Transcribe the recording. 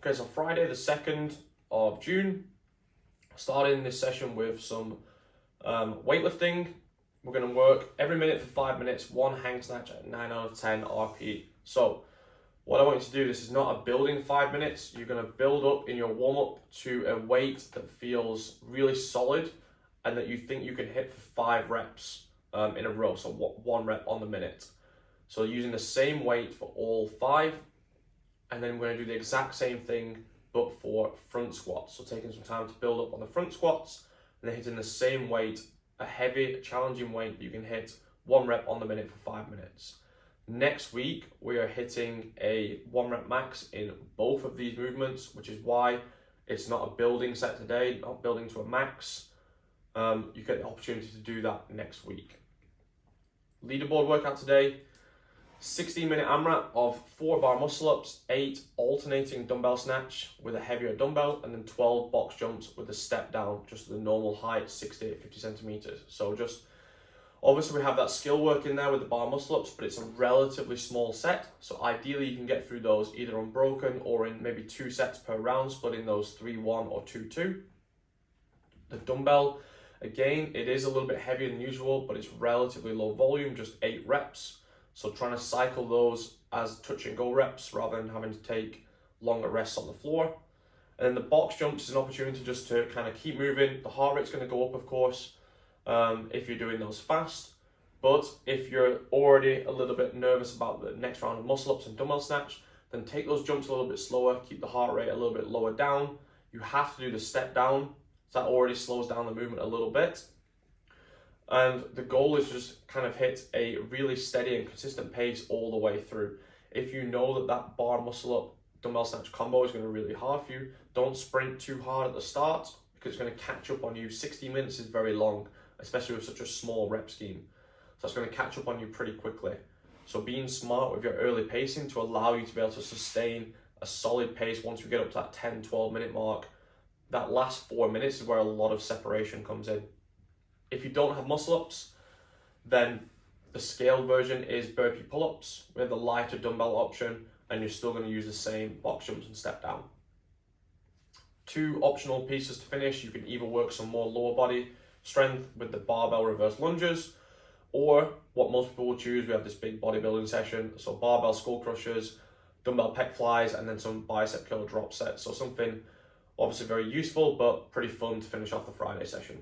Okay, so Friday the 2nd of June, starting this session with some weightlifting. We're going to work every minute for 5 minutes, one hang snatch at 9 out of 10 RPE. So what I want you to do, this is not a building 5 minutes. You're going to build up in your warm-up to a weight that feels really solid and that you think you can hit for 5 reps in a row. So 1 rep on the minute. So using the same weight for all 5. And then we're going to do the exact same thing, but for front squats. So taking some time to build up on the front squats, and then hitting the same weight, a heavy, challenging weight that you can hit 1 rep on the minute for 5 minutes. Next week, we are hitting a 1 rep max in both of these movements, which is why it's not a building set today, not building to a max. You get the opportunity to do that next week. Leaderboard workout today. 16-minute AMRAP of 4 bar muscle ups, 8 alternating dumbbell snatch with a heavier dumbbell, and then 12 box jumps with a step down, just the normal height, 60 to 50 centimeters. So just, obviously we have that skill work in there with the bar muscle ups, but it's a relatively small set. So ideally you can get through those either unbroken or in maybe 2 sets per round, splitting those 3-1 or 2-2. The dumbbell, again, it is a little bit heavier than usual, but it's relatively low volume, just 8 reps. So trying to cycle those as touch and go reps rather than having to take longer rests on the floor. And then the box jumps is an opportunity just to kind of keep moving. The heart rate's going to go up, of course, if you're doing those fast. But if you're already a little bit nervous about the next round of muscle ups and dumbbell snatch, then take those jumps a little bit slower, keep the heart rate a little bit lower down. You have to do the step down. So that already slows down the movement a little bit. And the goal is just kind of hit a really steady and consistent pace all the way through. If you know that that bar muscle up dumbbell snatch combo is going to be really hard for you, don't sprint too hard at the start because it's going to catch up on you. 60 minutes is very long, especially with such a small rep scheme. So it's going to catch up on you pretty quickly. So being smart with your early pacing to allow you to be able to sustain a solid pace once we get up to that 10, 12 minute mark. That last 4 minutes is where a lot of separation comes in. If you don't have muscle ups, then the scaled version is burpee pull-ups with the lighter dumbbell option, and you're still going to use the same box jumps and step down. 2 optional pieces to finish. You can either work some more lower body strength with the barbell reverse lunges, or what most people will choose, we have this big bodybuilding session, so barbell skull crushers, dumbbell pec flies, and then some bicep curl drop sets. So something obviously very useful, but pretty fun to finish off the Friday session.